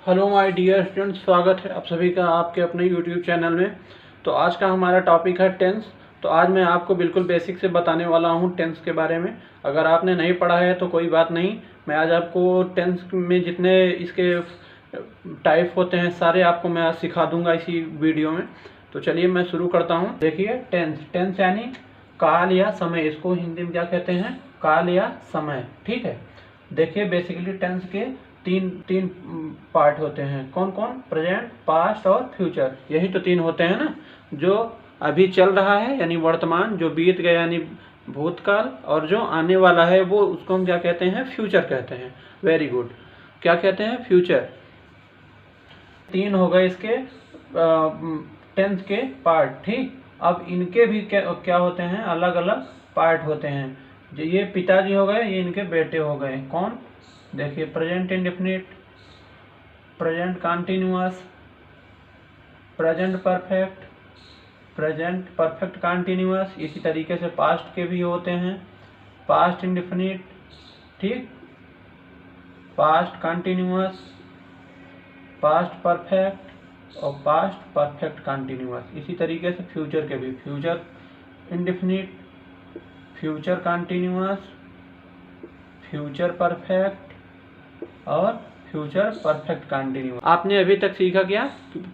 Hello my dear students, स्वागत है आप सभी का आपके अपने यूट्यूब चैनल में। तो आज का हमारा टॉपिक है टेंस। तो आज मैं आपको बिल्कुल बेसिक से बताने वाला हूँ टेंस के बारे में। अगर आपने नहीं पढ़ा है तो कोई बात नहीं, मैं आज आपको टेंस में जितने इसके टाइप होते हैं सारे आपको मैं आज सिखा दूंगा इसी वीडियो में। तो चलिए मैं शुरू करता हूँ। देखिए टेंस, टेंस यानी काल या समय। इसको हिंदी में क्या कहते हैं? काल या समय। ठीक है। देखिए बेसिकली टेंस के तीन तीन पार्ट होते हैं। कौन कौन? प्रेजेंट, पास्ट और फ्यूचर। यही तो तीन होते हैं ना। जो अभी चल रहा है यानी वर्तमान, जो बीत गया यानी भूतकाल, और जो आने वाला है वो उसको हम क्या कहते हैं? फ्यूचर कहते हैं। Very good. क्या कहते हैं? फ्यूचर। तीन हो गए इसके टेंस के पार्ट। ठीक। अब इनके भी क्या होते हैं? अलग अलग पार्ट होते हैं। जो ये पिताजी हो गए, ये इनके बेटे हो गए। कौन? देखिए present indefinite, present continuous, present perfect, present perfect continuous. इसी तरीके से पास्ट के भी होते हैं। पास्ट इंडेफिनिट, ठीक, पास्ट कंटिन्यूअस, पास्ट परफेक्ट और पास्ट परफेक्ट कंटिन्यूअस। इसी तरीके से फ्यूचर के भी, future indefinite, future continuous, future perfect और फ्यूचर परफेक्ट कंटिन्यूअस। आपने अभी तक सीखा क्या?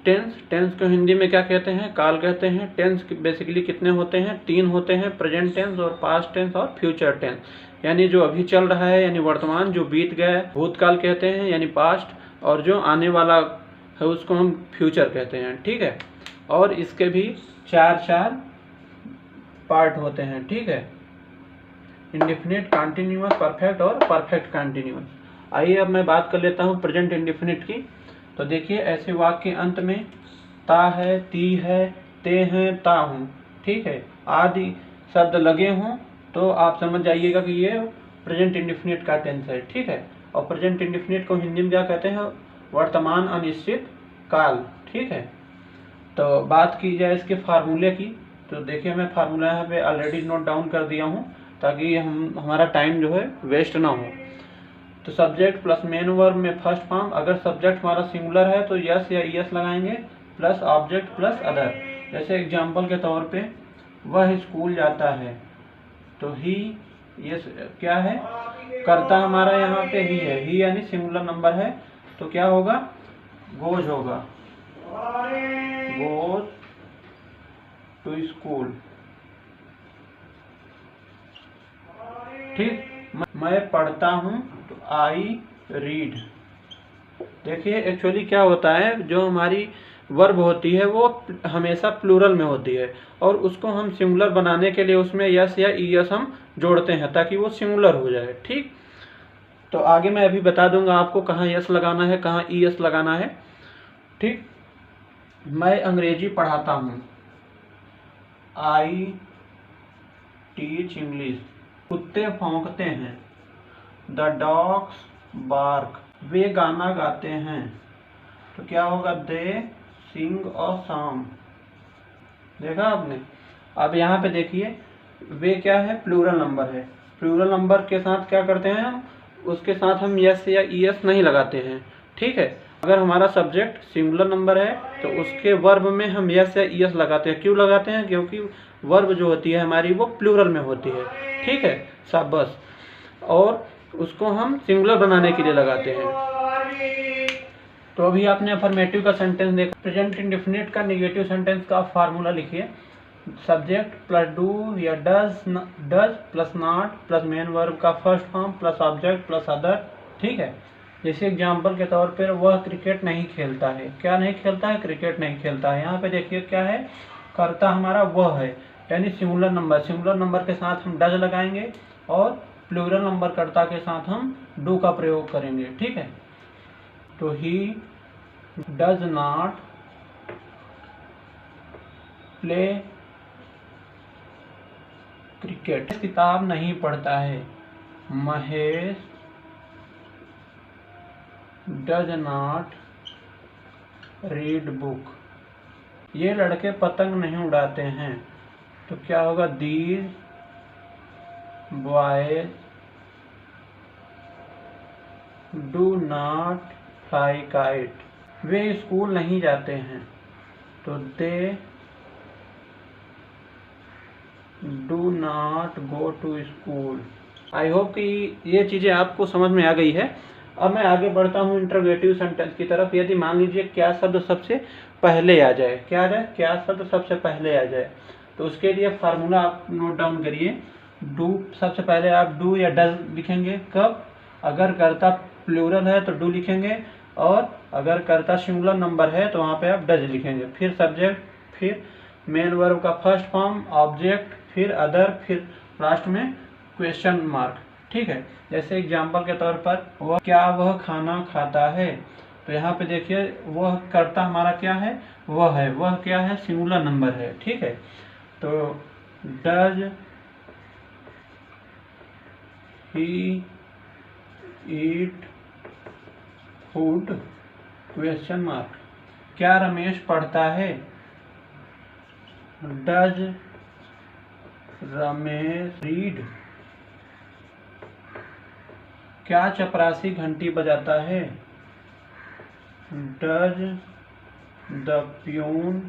टेंस। टेंस को हिंदी में क्या कहते हैं? काल कहते हैं। टेंस बेसिकली कितने होते हैं? तीन होते हैं, प्रेजेंट टेंस और पास्ट टेंस और फ्यूचर टेंस। यानी जो अभी चल रहा है यानी वर्तमान, जो बीत गया है भूतकाल कहते हैं यानी पास्ट, और जो आने वाला है उसको हम फ्यूचर कहते हैं। ठीक है। और इसके भी चार चार पार्ट होते हैं। ठीक है। इंडेफिनिट, कंटिन्यूअस, परफेक्ट और परफेक्ट कंटिन्यूअस। आइए अब मैं बात कर लेता हूँ प्रेजेंट इंडेफिनिट की। तो देखिए ऐसे वाक्य के अंत में ता है, ती है, ते हैं, ता हूँ, ठीक है, आदि शब्द लगे हों तो आप समझ जाइएगा कि ये प्रेजेंट इंडेफिनिट का टेंस है। ठीक है। और प्रेजेंट इंडेफिनिट को हिंदी में क्या कहते हैं? वर्तमान अनिश्चित काल। ठीक है। तो बात की जाए इसके फार्मूले की, तो देखिए मैं फार्मूला यहाँ पे ऑलरेडी नोट डाउन कर दिया हूँ ताकि हमारा टाइम जो है वेस्ट ना हो। तो सब्जेक्ट प्लस मेन वर्ब में फर्स्ट फॉर्म, अगर सब्जेक्ट हमारा सिंगुलर है तो यस या ईएस लगाएंगे, प्लस ऑब्जेक्ट प्लस अदर। जैसे एग्जांपल के तौर पे वह स्कूल जाता है, तो ही, ये क्या है? कर्ता हमारा यहाँ पे ही है। ही यानी सिंगुलर नंबर है, तो क्या होगा? गोज होगा, गोज टू स्कूल। ठीक। मैं पढ़ता हूँ, तो आई रीड। देखिए एक्चुअली क्या होता है, जो हमारी वर्ब होती है वो हमेशा प्लूरल में होती है, और उसको हम सिंगुलर बनाने के लिए उसमें यस या ईएस हम जोड़ते हैं ताकि वो सिंगुलर हो जाए। ठीक। तो आगे मैं अभी बता दूंगा आपको कहाँ यस लगाना है, कहाँ ईएस लगाना है। ठीक। मैं अंग्रेजी पढ़ाता हूँ, आई टीच इंग्लिश। कुत्ते भौंकते हैं, द डॉग्स बार्क। वे गाना गाते हैं, तो क्या होगा? दे सिंग अ सॉन्ग। देखा आपने? अब यहाँ पे देखिए वे क्या है? प्लूरल नंबर है। प्लूरल नंबर के साथ क्या करते हैं हम? उसके साथ हम यस या ईएस नहीं लगाते हैं। ठीक है। अगर हमारा सब्जेक्ट सिंगुलर नंबर है तो उसके वर्ब में हम यस या ईएस लगाते हैं। क्यों लगाते हैं? क्योंकि वर्ब जो होती है हमारी वो प्लूरल में होती है। ठीक है, सब बस। और उसको हम सिंगुलर बनाने के लिए लगाते हैं। तो अभी आपने अफर्मेटिव का सेंटेंस देखा। प्रेजेंट इंडेफिनिट का नेगेटिव सेंटेंस का फार्मूला लिखिए। सब्जेक्ट प्लस डू या does, does plus not plus main verb का first form plus object plus other. ठीक है। जैसे एग्जांपल के तौर पर वह क्रिकेट नहीं खेलता है। क्या नहीं खेलता है? क्रिकेट नहीं खेलता है। यहाँ पे देखिए क्या है? कर्ता हमारा वह है यानी सिंगुलर नंबर। सिंगुलर नंबर के साथ हम डज लगाएंगे और प्लूरल नंबर कर्ता के साथ हम डू का प्रयोग करेंगे। ठीक है। तो he does not play cricket. किताब नहीं पढ़ता है, Mahesh does not read book. ये लड़के पतंग नहीं उड़ाते हैं, तो क्या होगा? These boys do not fly kite. वे स्कूल नहीं जाते हैं, तो they do not go to school. I hope कि ये चीज़ें आपको समझ में आ गई है। अब मैं आगे बढ़ता हूँ इंटरोगेटिव सेंटेंस की तरफ। यदि मान लीजिए क्या शब्द सबसे पहले आ जाए, क्या आ जाए, क्या शब्द सबसे पहले आ जाए, तो उसके लिए फार्मूला आप नोट डाउन करिए। डू, सबसे पहले आप डू या डज लिखेंगे। कब? अगर कर्ता प्लूरल है तो डू लिखेंगे, और अगर कर्ता सिंगुलर नंबर है तो वहाँ पे आप डज लिखेंगे। फिर सब्जेक्ट, फिर मेन वर्ब का फर्स्ट फॉर्म, ऑब्जेक्ट, फिर अदर, फिर लास्ट में क्वेश्चन मार्क। ठीक है, जैसे एग्जाम्पल के तौर पर वह क्या वह खाना खाता है, तो यहाँ पे देखिए वह कर्ता हमारा क्या है, वह है। वह क्या है? सिंगुलर नंबर है। ठीक है, तो does he eat food, question mark. क्या रमेश पढ़ता है? Does Ramesh read. क्या चपरासी घंटी बजाता है? Does the peon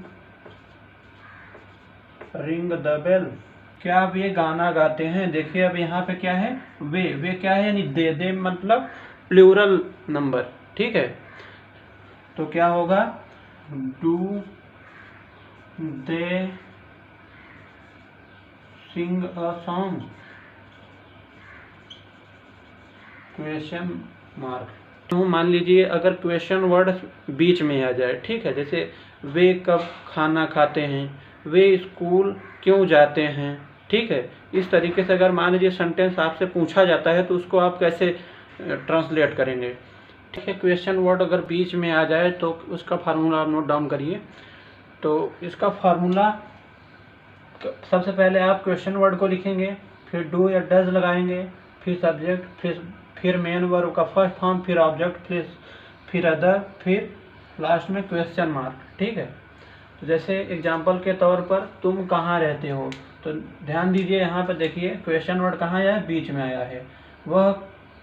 ring the bell. क्या वे गाना गाते हैं? देखिए अब यहाँ पे क्या है, वे क्या है, यानी दे मतलब प्लूरल नंबर। ठीक है, तो क्या होगा, do they sing a song, question mark. तो मान लीजिए अगर क्वेश्चन वर्ड बीच में आ जाए, ठीक है, जैसे वे कब खाना खाते हैं, वे स्कूल क्यों जाते हैं। ठीक है, इस तरीके से अगर मान लीजिए सेंटेंस आपसे पूछा जाता है तो उसको आप कैसे ट्रांसलेट करेंगे। ठीक है, क्वेश्चन वर्ड अगर बीच में आ जाए तो उसका फार्मूला आप नोट डाउन करिए। तो इसका फार्मूला, सबसे पहले आप क्वेश्चन वर्ड को लिखेंगे, फिर डू या डज लगाएंगे, फिर सब्जेक्ट, फिर मेन वर्ब का फर्स्ट फॉर्म, फिर ऑब्जेक्ट, फिर अदर, फिर लास्ट में क्वेश्चन मार्क। ठीक है, तो जैसे एग्जांपल के तौर पर तुम कहाँ रहते हो, तो ध्यान दीजिए यहाँ पर देखिए क्वेश्चन वर्ड कहाँ आया है, बीच में आया है। वह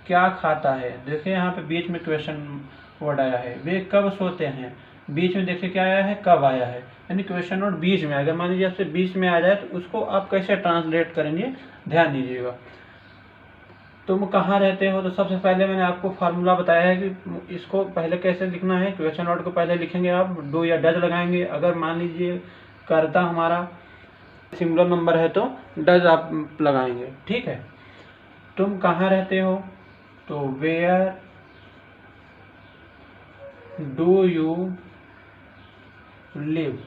क्या खाता है, देखिए यहाँ पे बीच में क्वेश्चन वर्ड आया है। वे कब सोते हैं, बीच में देखिए क्या आया है, कब आया है, यानी क्वेश्चन वर्ड बीच में। अगर मान लीजिए आपसे बीच में आ जाए तो उसको आप कैसे ट्रांसलेट करेंगे, ध्यान दीजिएगा। तुम कहाँ रहते हो, तो सबसे पहले मैंने आपको फार्मूला बताया है कि इसको पहले कैसे लिखना है। क्वेश्चन वर्ड को पहले लिखेंगे आप, डू या डज लगाएंगे। अगर मान लीजिए कर्ता हमारा सिंगुलर नंबर है तो डज आप लगाएंगे। ठीक है, तुम कहाँ रहते हो, तो वेयर डू यू लिव।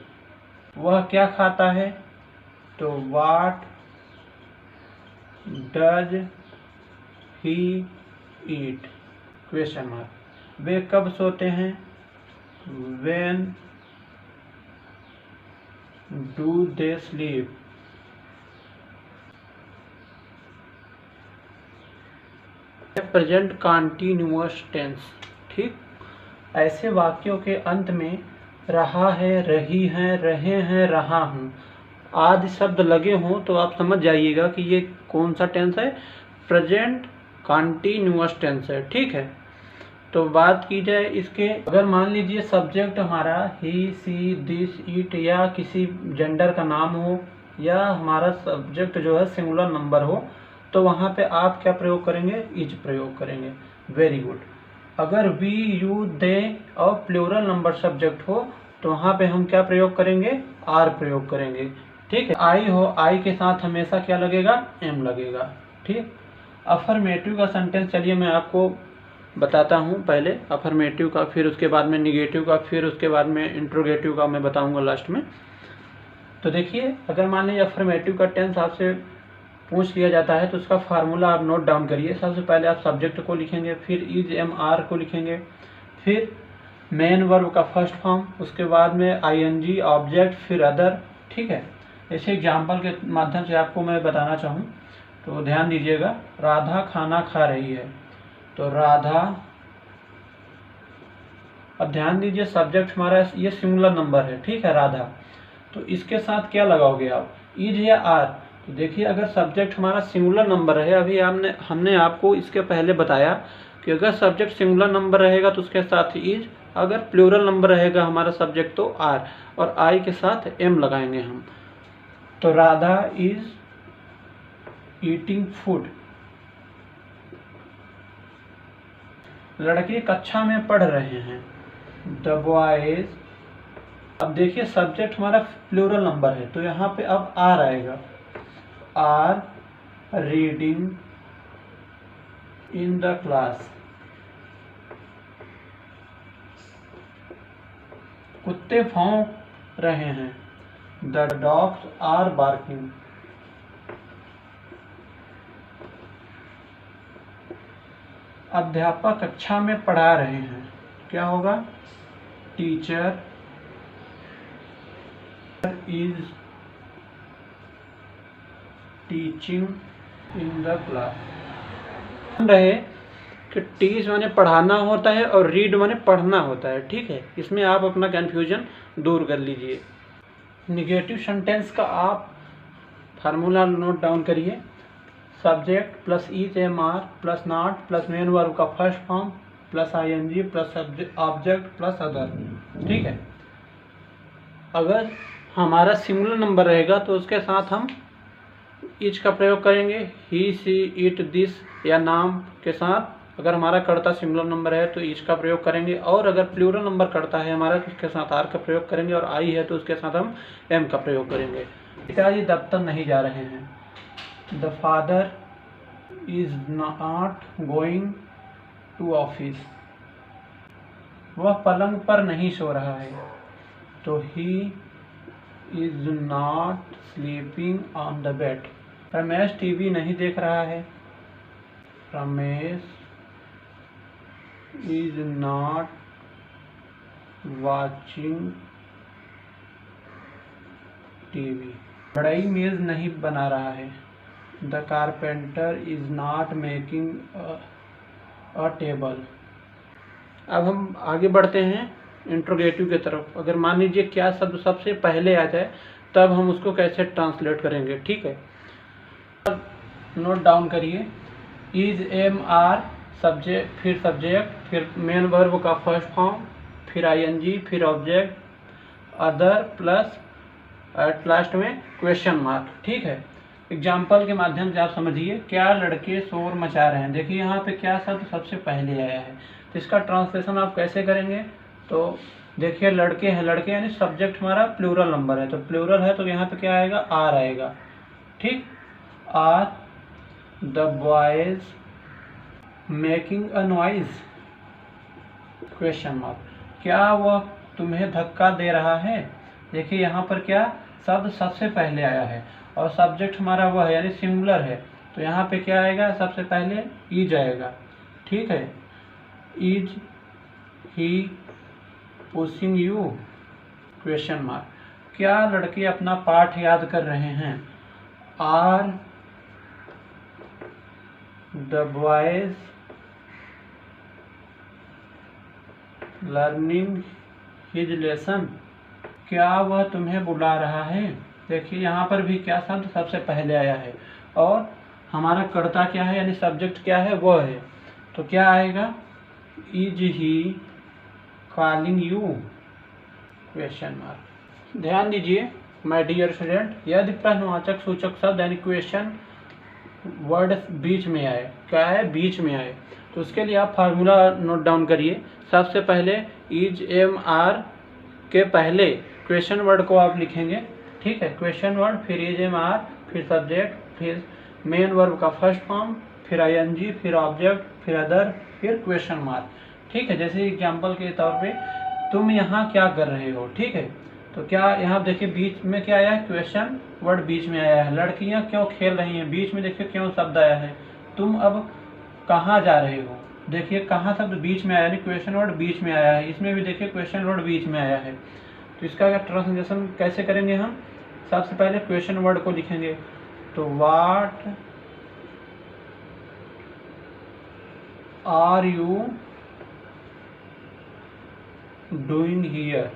वह क्या खाता है, तो what does he eat, question mark. वे कब सोते हैं, when do they sleep. Present continuous tense. ठीक, ऐसे वाक्यों के अंत में रहा है, रही है, रहे हैं, रहा हूँ आदि शब्द लगे हों तो आप समझ जाइएगा कि ये कौन सा टेंस है, प्रेजेंट कंटीन्यूअस टेंस है। ठीक है, तो बात की जाए इसके, अगर मान लीजिए सब्जेक्ट हमारा ही, सी, दिस, इट या किसी जेंडर का नाम हो, या हमारा सब्जेक्ट जो है सिंगुलर नंबर हो, तो वहाँ पे आप क्या प्रयोग करेंगे, इज प्रयोग करेंगे। Very good. अगर वी, यू, दे और प्लूरल नंबर सब्जेक्ट हो तो वहाँ पे हम क्या प्रयोग करेंगे, आर प्रयोग करेंगे। ठीक है, आई हो, आई के साथ हमेशा क्या लगेगा, एम लगेगा। ठीक, अफर्मेटिव का सेंटेंस चलिए मैं आपको बताता हूँ। पहले अफर्मेटिव का, फिर उसके बाद में निगेटिव का, फिर उसके बाद में इंट्रोगेटिव का मैं बताऊँगा लास्ट में। तो देखिए अगर मान लीजिए अफर्मेटिव का टेंस आपसे पूछ लिया जाता है तो उसका फार्मूला आप नोट डाउन करिए। सबसे पहले आप सब्जेक्ट को लिखेंगे, फिर इज, एम, आर को लिखेंगे, फिर मेन वर्ब का फर्स्ट फॉर्म, उसके बाद में आईएनजी, ऑब्जेक्ट, फिर अदर। ठीक है, ऐसे एग्जाम्पल के माध्यम से आपको मैं बताना चाहूँ तो ध्यान दीजिएगा। राधा खाना खा रही है, तो राधा, अब ध्यान दीजिए सब्जेक्ट हमारा ये सिंगुलर नंबर है। ठीक है, राधा, तो इसके साथ क्या लगाओगे आप, इज या आर। तो देखिए अगर सब्जेक्ट हमारा सिंगुलर नंबर है, अभी हमने आपको इसके पहले बताया कि अगर सब्जेक्ट सिंगुलर नंबर रहेगा तो उसके साथ इज, अगर प्लूरल नंबर रहेगा हमारा सब्जेक्ट तो आर, और आई के साथ एम लगाएंगे हम। तो राधा इज ईटिंग फूड। लड़के कक्षा में पढ़ रहे हैं, द बॉयज। अब देखिए सब्जेक्ट हमारा प्लूरल नंबर है तो यहाँ पे अब आर आएगा, are reading in the class. कुत्ते भौंक रहे हैं, द डॉग्स आर बार्किंग। अध्यापक कक्षा में पढ़ा रहे हैं, क्या होगा, teacher is teaching in the class. रहे कि टीच माने पढ़ाना होता है और रीड माने पढ़ना होता है, ठीक है। इसमें आप अपना कन्फ्यूजन दूर कर लीजिए। निगेटिव सेंटेंस का आप फार्मूला नोट डाउन करिए, subject plus is am are plus not plus main verb का first form plus I N G plus object plus other, ठीक है। अगर हमारा सिंगुलर नंबर रहेगा तो उसके साथ हम इज का प्रयोग करेंगे, ही सी इट दिस या नाम के साथ। अगर हमारा कर्ता सिंगुलर नंबर है तो इज का प्रयोग करेंगे, और अगर प्लूरल नंबर कर्ता है हमारा तो उसके साथ आर का प्रयोग करेंगे, और आई है तो उसके साथ हम एम का प्रयोग करेंगे। पिताजी दफ्तर नहीं जा रहे हैं, the father is not going to office. वह पलंग पर नहीं सो रहा है, तो he is not sleeping on the bed. Ramesh TV नहीं देख रहा है, Ramesh is not watching TV. बढ़ई मेज नहीं बना रहा है, the carpenter is not making a table. अब हम आगे बढ़ते हैं इंट्रोगेटिव की तरफ। अगर मान लीजिए क्या शब्द सबसे पहले आ जाए तब हम उसको कैसे ट्रांसलेट करेंगे, ठीक है। नोट डाउन करिए, इज एम आर सब्जेक्ट, फिर सब्जेक्ट, फिर मेन वर्ब का फर्स्ट फॉर्म, फिर आईएनजी, फिर object, other plus at last में क्वेश्चन मार्क, ठीक है। एग्जाम्पल के माध्यम से आप समझिए, क्या लड़के शोर मचा रहे हैं। देखिए यहाँ पे क्या शब्द सबसे पहले आया है, तो इसका ट्रांसलेशन आप कैसे करेंगे। तो देखिए लड़के हैं, लड़के यानी सब्जेक्ट हमारा प्लूरल नंबर है, तो प्लूरल है तो यहाँ पे क्या आएगा, आर आएगा, ठीक। Are the boys making a noise, question mark. क्या वह तुम्हें धक्का दे रहा है। देखिए यहाँ पर क्या शब्द सबसे पहले आया है और सब्जेक्ट हमारा वह है यानी सिंगुलर है, तो यहाँ पे क्या आएगा, सबसे पहले इज आएगा, ठीक है। Is he pushing you, question mark. क्या लड़के अपना पाठ याद कर रहे हैं। Are the boys learning his lesson. क्या वह तुम्हें बुला रहा है। देखिए यहाँ पर भी क्या शब्द सबसे पहले आया है और हमारा कर्ता क्या है यानी सब्जेक्ट क्या है, वह है, तो क्या आएगा, is he calling you, question mark. ध्यान दीजिए माय डियर स्टूडेंट, यदि प्रश्नवाचक सूचक शब्द यानी क्वेश्चन वर्ड बीच में आए, क्या है, बीच में आए, तो उसके लिए आप फार्मूला नोट डाउन करिए। सबसे पहले इज एम आर के पहले क्वेश्चन वर्ड को आप लिखेंगे, ठीक है। क्वेश्चन वर्ड, फिर इज एम आर, फिर सब्जेक्ट, फिर मेन वर्ब का फर्स्ट फॉर्म, फिर आईएनजी, फिर ऑब्जेक्ट, फिर अदर, फिर क्वेश्चन मार्क, ठीक है। जैसे एग्जांपल के तौर पे तुम यहाँ क्या कर रहे हो, ठीक है। तो क्या यहाँ देखिए बीच में क्या आया है, क्वेश्चन वर्ड बीच में आया है। लड़कियाँ क्यों खेल रही हैं, बीच में देखिए क्यों शब्द आया है। तुम अब कहाँ जा रहे हो, देखिए कहाँ शब्द बीच में आया यानी क्वेश्चन वर्ड बीच में आया है। इसमें भी देखिए क्वेश्चन वर्ड बीच में आया है। तो इसका ट्रांसलेशन कैसे करेंगे हम, सबसे पहले क्वेश्चन वर्ड को लिखेंगे, तो what are you doing here.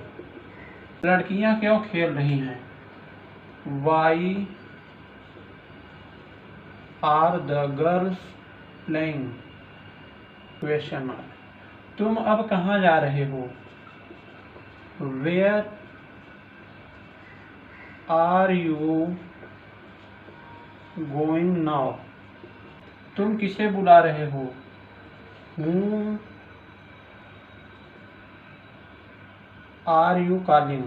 लड़कियां क्यों खेल रही हैं, why are the girls playing. Question mark. तुम अब कहाँ जा रहे हो? Where are you going now? तुम किसे बुला रहे हो? Whom are you calling?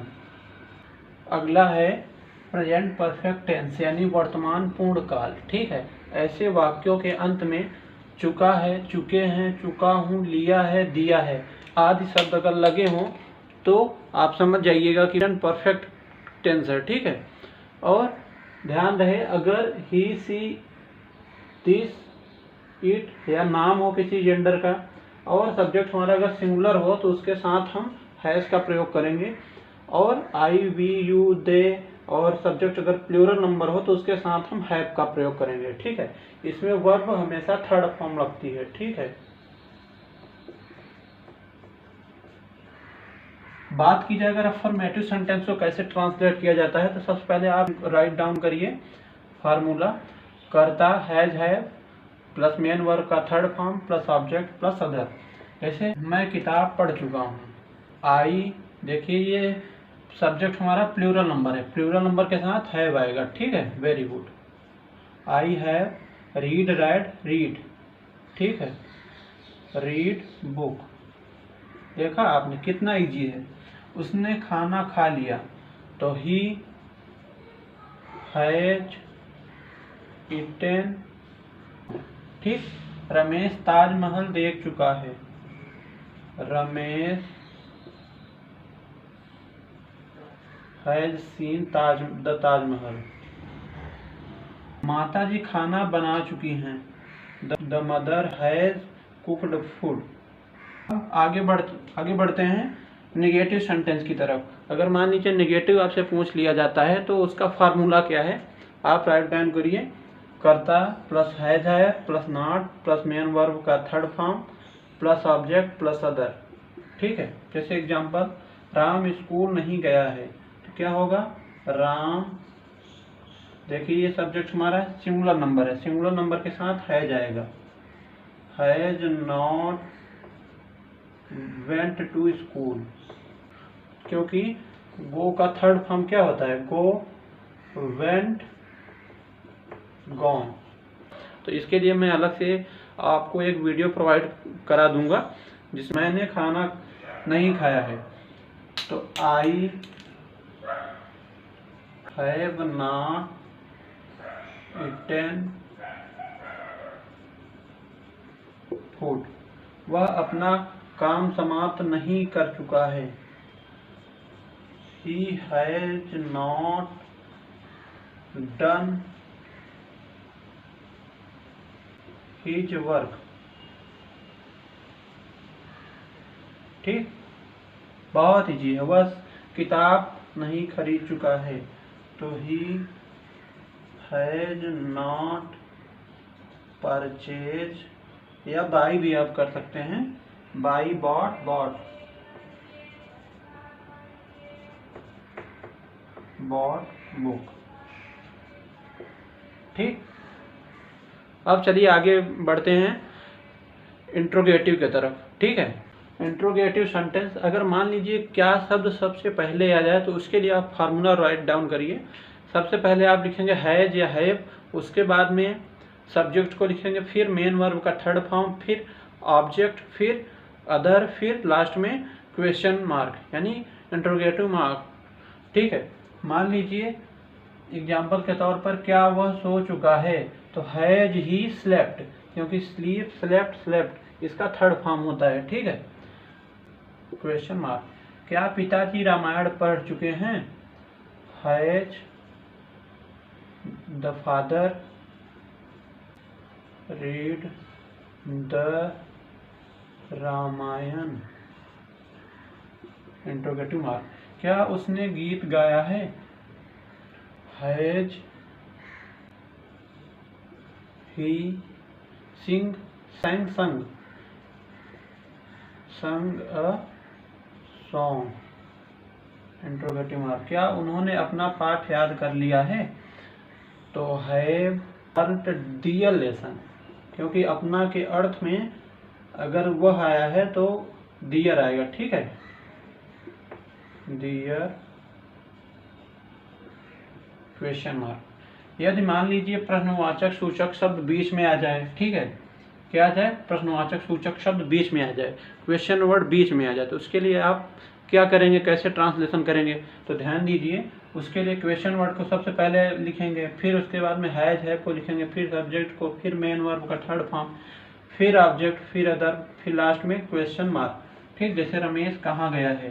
अगला है प्रेजेंट परफेक्ट टेंस यानी वर्तमान पूर्ण काल। ठीक है, ऐसे वाक्यों के अंत में चुका है, चुके हैं, चुका हूँ, लिया है, दिया है आदि शब्द अगर लगे हों तो आप समझ जाइएगा कि परफेक्ट टेंस है। ठीक है, और ध्यान रहे अगर ही, सी, दिस, इट या नाम हो किसी जेंडर का और सब्जेक्ट हमारा अगर सिंगुलर हो तो उसके साथ हम हैज का प्रयोग करेंगे, और आई, वी, यू, दे और सब्जेक्ट अगर प्लूरल नंबर हो तो उसके साथ हम हैव का प्रयोग करेंगे। ठीक है, इसमें वर्ब हमेशा थर्ड फॉर्म लगती है। ठीक है, बात की जाए अगर अफर्मेटिव सेंटेंस को कैसे ट्रांसलेट किया जाता है तो सबसे पहले आप राइट डाउन करिए फार्मूला। कर्ता has, have plus main verb का third form plus object plus other. जैसे मैं किताब पढ़ चुका हूँ। आई, देखिए ये सब्जेक्ट हमारा प्लूरल नंबर है, प्लूरल नंबर के साथ हैव आएगा। ठीक है, very good. I have read, red, read. ठीक है, रीड बुक। देखा आपने कितना इजी है। उसने खाना खा लिया तो ही हैज ईटेन। ठीक, रमेश ताजमहल देख चुका है। Ramesh has seen the Taj Mahal. माता जी खाना बना चुकी हैं। The mother has cooked food. आगे बढ़ते हैं नेगेटिव सेंटेंस की तरफ। अगर मान लीजिए नेगेटिव आपसे पूछ लिया जाता है तो उसका फार्मूला क्या है, आप राइट डाउन करिए। कर्ता प्लस हैज है plus not plus main verb का third form plus object plus other. ठीक है, जैसे एग्जांपल राम स्कूल नहीं गया है तो क्या होगा? राम, देखिए ये सब्जेक्ट हमारा सिंगुलर नंबर है, सिंगुलर नंबर के साथ हैज आएगा। Has not went to school, क्योंकि गो का थर्ड फॉर्म क्या होता है? Go, went, gone. तो इसके लिए मैं अलग से आपको एक वीडियो प्रोवाइड करा दूंगा जिसमें मैंने खाना नहीं खाया है। तो I have not eaten food, वह अपना काम समाप्त नहीं कर चुका है। He has not done his work। ठीक, बहुत ईजी है। वह किताब नहीं खरीद चुका है तो he has not purchased, या बाई भी आप कर सकते हैं, बाई, बॉट, बॉट बुक। ठीक, अब चलिए आगे बढ़ते हैं इंट्रोगेटिव की तरफ। ठीक है, इंट्रोगेटिव सेंटेंस अगर मान लीजिए क्या शब्द सबसे पहले आ जाए तो उसके लिए आप फार्मूला राइट डाउन करिए। सबसे पहले आप लिखेंगे हैज या हैव, उसके बाद में सब्जेक्ट को लिखेंगे, फिर मेन वर्ब का थर्ड फॉर्म, फिर ऑब्जेक्ट, फिर अदर, फिर लास्ट में क्वेश्चन मार्क यानी इंट्रोगेटिव मार्क। ठीक है, मान लीजिए एग्जाम्पल के तौर पर क्या वह सो चुका है तो हैज ही स्लेप्ट, क्योंकि स्लीप, स्लेप्ट, स्लेप्ट इसका थर्ड फॉर्म होता है। ठीक है, क्वेश्चन मार्क। क्या पिताजी रामायण पढ़ चुके हैं? Has the father read the Ramayan. Interrogative mark. क्या उसने गीत गाया है? Has he sang a song। Interrogative mark. क्या उन्होंने अपना पाठ याद कर लिया है? तो हैव learnt the lesson, क्योंकि अपना के अर्थ में अगर वह आया है तो दियर आएगा, ठीक है, दियर क्वेश्चन मार्क। यदि मान लीजिए प्रश्नवाचक सूचक शब्द बीच में आ जाए, ठीक है, क्या आ जाए, प्रश्नवाचक सूचक शब्द बीच में आ जाए, क्वेश्चन वर्ड बीच में आ जाए, तो उसके लिए आप क्या करेंगे, कैसे ट्रांसलेशन करेंगे? तो ध्यान दीजिए, उसके लिए क्वेश्चन वर्ड को सबसे पहले लिखेंगे, फिर उसके बाद में हैव को लिखेंगे, फिर सब्जेक्ट को, फिर मेन वर्ब का थर्ड फॉर्म, फिर ऑब्जेक्ट, फिर अदर, फिर लास्ट में क्वेश्चन मार्क। ठीक, जैसे रमेश कहाँ गया है,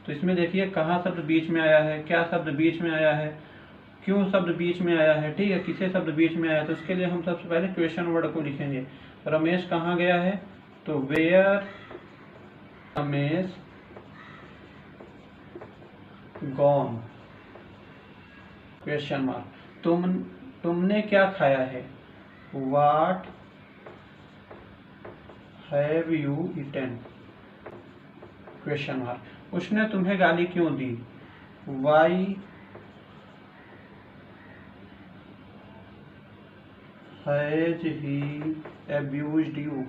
तो इसमें देखिए कहाँ शब्द बीच में आया है, क्या शब्द बीच में आया है, क्यों शब्द बीच में आया है, ठीक है, किसे शब्द बीच में आया है। तो उसके लिए हम सबसे पहले क्वेश्चन वर्ड को लिखेंगे। रमेश कहाँ गया है, तो where Ramesh gone, question mark. तुमने क्या खाया है, what have you eaten, question mark. उसने तुम्हें गाली क्यों दी, why has he abused you,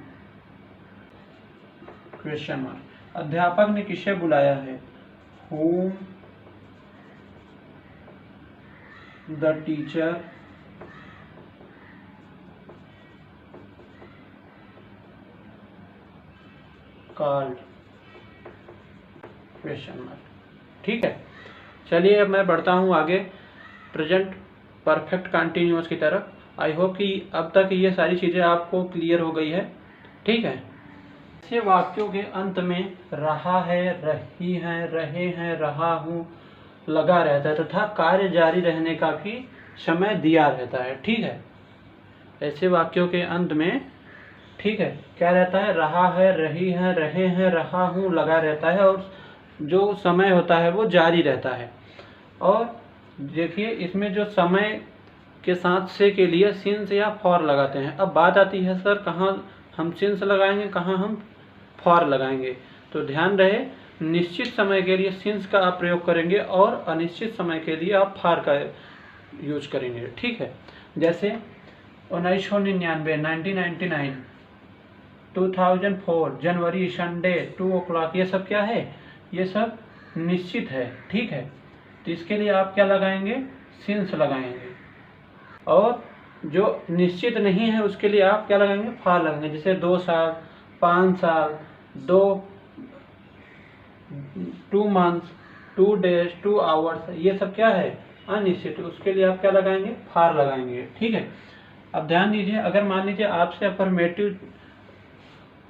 question mark. अध्यापक ने किसे बुलाया है, whom the teacher called, question mark. ठीक है, चलिए अब मैं बढ़ता हूँ आगे प्रेजेंट परफेक्ट कंटिन्यूअस की तरफ। आई होप कि अब तक ये सारी चीज़ें आपको क्लियर हो गई है, ठीक है। ऐसे वाक्यों के अंत में रहा है, रही है, रहे हैं, रहा हूँ लगा रहता है तथा कार्य जारी रहने का भी समय दिया रहता है, ठीक है। ऐसे वाक्यों के अंत में, ठीक है, क्या रहता है, रहा है, रही है, रहे हैं, रहा हूँ लगा रहता है और जो समय होता है वो जारी रहता है। और देखिए इसमें जो समय के साथ से के लिए सिंस या फॉर लगाते हैं। अब बात आती है सर कहाँ हम सिंस लगाएंगे, कहाँ हम फॉर लगाएंगे। तो ध्यान रहे, निश्चित समय के लिए सिंस का आप प्रयोग करेंगे और अनिश्चित समय के लिए आप फॉर का यूज करेंगे, ठीक है। जैसे 1999, 1999, 2004, जनवरी, संडे, 2 o'clock, ये सब क्या है, ये सब निश्चित है, ठीक है। तो इसके लिए आप क्या लगाएंगे, सिंस लगाएंगे। और जो निश्चित नहीं है उसके लिए आप क्या लगाएंगे, फॉर लगाएंगे। जैसे 2 साल, 5 साल, 2 मंथ्स, 2 डेज, 2 आवर्स, ये सब क्या है, अनिश्चित, उसके लिए आप क्या लगाएंगे, फॉर लगाएंगे, ठीक है। अब ध्यान दीजिए, अगर मान लीजिए आपसे अफर्मेटिव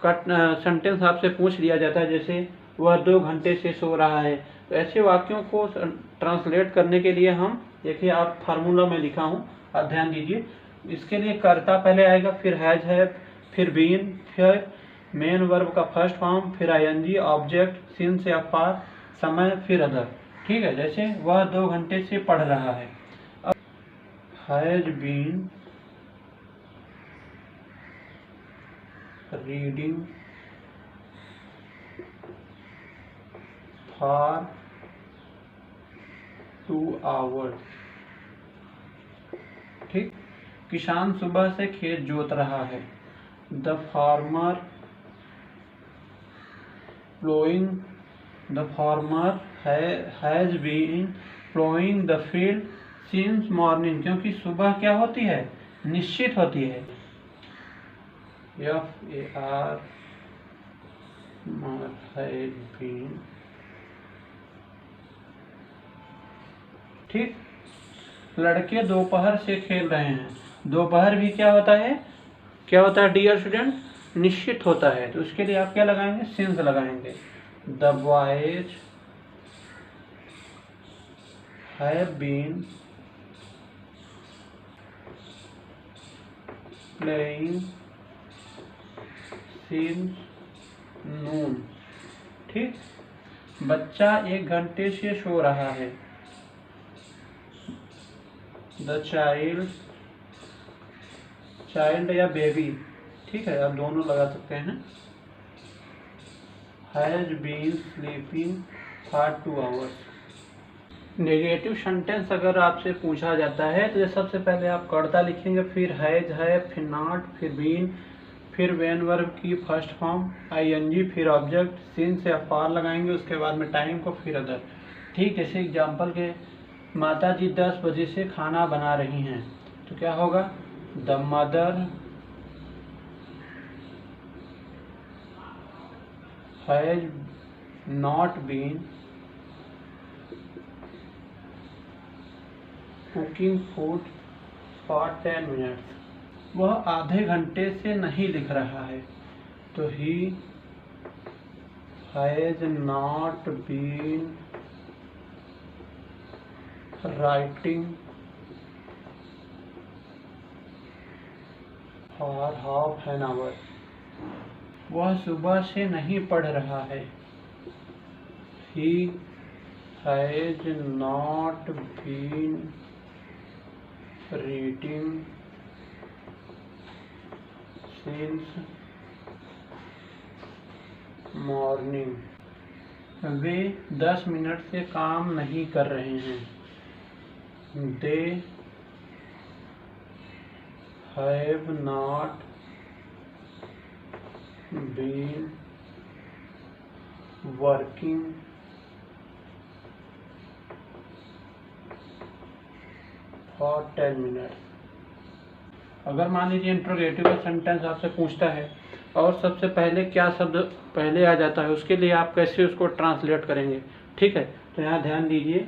का सेंटेंस आपसे पूछ लिया जाता है, जैसे वह 2 घंटे से सो रहा है, तो ऐसे वाक्यों को ट्रांसलेट करने के लिए हम, देखिए आप फार्मूला में लिखा हूँ, आप ध्यान दीजिए। इसके लिए कर्ता पहले आएगा, फिर हैज है, फिर बीन, फिर मेन वर्ब का फर्स्ट फॉर्म, फिर आईएनजी, ऑब्जेक्ट, सिंस या फॉर, समय, फिर अदर, ठीक है। जैसे वह 2 घंटे से पढ़ रहा है, अब has been reading for 2 hours, ठीक। किसान सुबह से खेत जोत रहा है, the farmer ploughing, the farmer has been ploughing the field since morning, क्योंकि सुबह क्या होती है, निश्चित होती है, FAR हैज बीन, ठीक। लड़के दोपहर से खेल रहे हैं, दोपहर भी क्या होता है, क्या होता है डियर स्टूडेंट, निश्चित होता है। तो उसके लिए आप क्या लगाएंगे, सिंस लगाएंगे। The boys have been playing since noon, ठीक। बच्चा 1 घंटे से सो रहा है, द चाइल्ड या बेबी, ठीक है, आप दोनों लगा सकते हैं। Has been sleeping for 2 hours। Negative sentence अगर आपसे पूछा जाता है तो सबसे पहले आप कर्ता लिखेंगे, फिर हैज है, फिर नॉट, फिर बीन, फिर वेन वर्ब की फर्स्ट फॉर्म आईएनजी, फिर ऑब्जेक्ट, सीन से अफार लगाएंगे, उसके बाद में टाइम को, फिर अदर। ठीक, जैसे एग्जाम्पल के माता जी 10 बजे से खाना बना रही हैं, तो क्या होगा, the mother has not been cooking food for 10 minutes. वह आधे घंटे से नहीं लिख रहा है, तो he has not been writing for half an hour. वह सुबह से नहीं पढ़ रहा है, he has not been reading since morning. वे 10 मिनट से काम नहीं कर रहे हैं, they have not been working for 10 minutes. अगर मान लीजिए इंट्रोगेटिव का सेंटेंस आपसे पूछता है और सबसे पहले क्या शब्द पहले आ जाता है, उसके लिए आप कैसे उसको ट्रांसलेट करेंगे। ठीक है, तो यहाँ ध्यान दीजिए,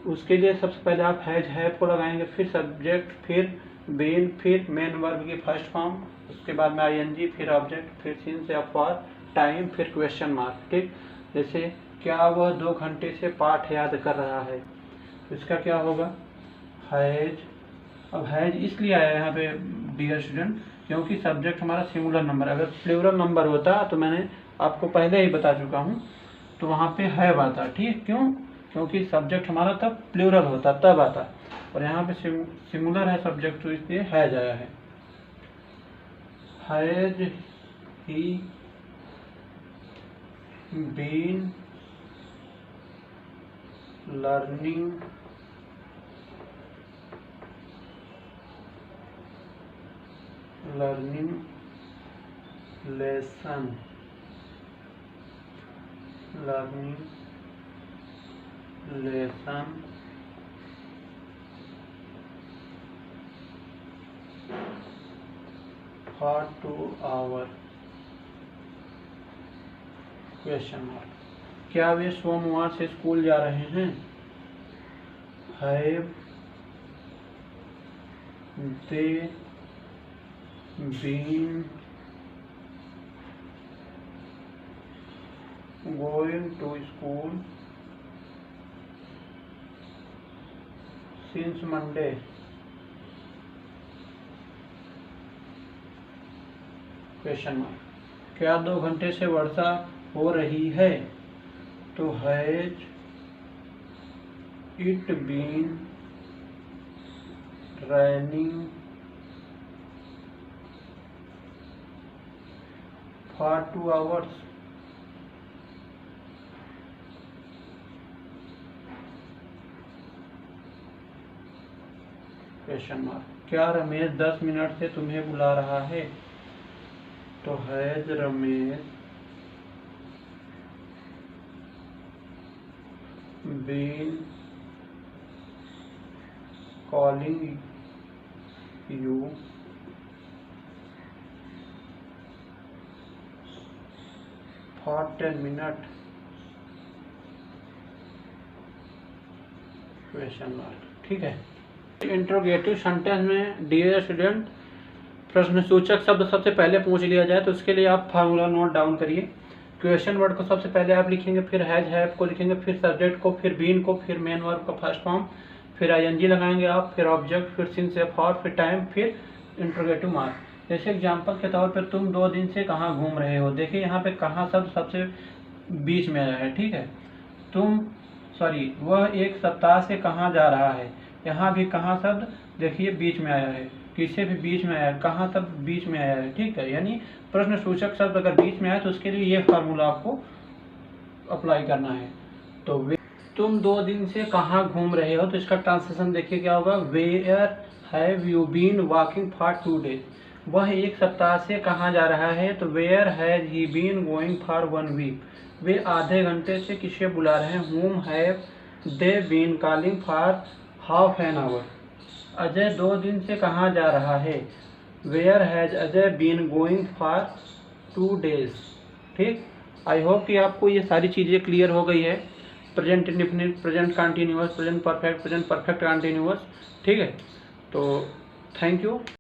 उसके लिए सबसे पहले आप हैज हैव को लगाएंगे, फिर सब्जेक्ट, फिर बीन, फिर मेन वर्ब की फर्स्ट फॉर्म, उसके बाद में आईएनजी, फिर ऑब्जेक्ट, फिर सीन से अफवार, टाइम, फिर क्वेश्चन मार्क। ठीक, जैसे क्या वह 2 घंटे से पाठ याद कर रहा है, तो इसका क्या होगा, हैज। अब हैज इसलिए आया यहाँ पे डियर स्टूडेंट क्योंकि सब्जेक्ट हमारा सिंगुलर नंबर, अगर प्लूरल नंबर होता तो मैंने आपको पहले ही बता चुका हूँ, तो वहाँ पे हैव आता। ठीक, क्यों, क्योंकि सब्जेक्ट हमारा तब प्लूरल होता, तब आता, और यहाँ पे सिंगुलर है सब्जेक्ट, तो इसलिए हैज आया है। Has he been learning lesson for 2 hour, question mark. क्या वे सोमवार से स्कूल जा रहे हैं, have they been going to school since Monday, question mark. क्या 2 घंटे से वर्षा हो रही है, तो has it been raining for 2 hours, question mark. क्या रमेश 10 मिनट से तुम्हें बुला रहा है, तो has Ramesh been calling you for 10 minute, question mark. ठीक है, इंट्रोगेटिव सेंटेंस में डियर स्टूडेंट प्रश्न सूचक शब्द सबसे पहले पूछ लिया जाए तो उसके लिए आप फार्मूला नोट डाउन करिए। क्वेश्चन वर्ड को सबसे पहले आप लिखेंगे, फिर हैज हैव को लिखेंगे, फिर सब्जेक्ट को, फिर बीन को, फिर मेन वर्ब का फर्स्ट फॉर्म, फिर आईएनजी लगाएंगे आप, फिर ऑब्जेक्ट, फिर सिंस से फॉर, फिर टाइम, फिर इंट्रोगेटिव मार्क। जैसे एग्जाम्पल के तौर पर तुम 2 दिन से कहाँ घूम रहे हो, देखिए यहाँ पे कहाँ शब्द सबसे बीच में आया है। ठीक है, वह 1 सप्ताह से कहाँ जा रहा है, यहाँ भी कहाँ शब्द देखिए बीच में आया है, किसे भी बीच में आया है, कहाँ शब्द बीच में आया है। ठीक है, यानी प्रश्न सूचक शब्द अगर बीच में आए तो उसके लिए ये फार्मूला आपको अप्लाई करना है। तो तुम 2 दिन से कहाँ घूम रहे हो, तो इसका ट्रांसलेशन देखिए क्या होगा, where have you been walking for 2 days. वह एक सप्ताह से कहाँ जा रहा है, तो where has he been going for 1 week. वे आधे घंटे से किसे बुला रहे हैं, whom have they been calling for half an hour। Ajay 2 दिन से कहाँ जा रहा है, where has Ajay been going for 2 days। ठीक, आई होप कि आपको ये सारी चीज़ें क्लियर हो गई है। Present indefinite, present continuous, present perfect, present perfect continuous. ठीक है, तो थैंक यू।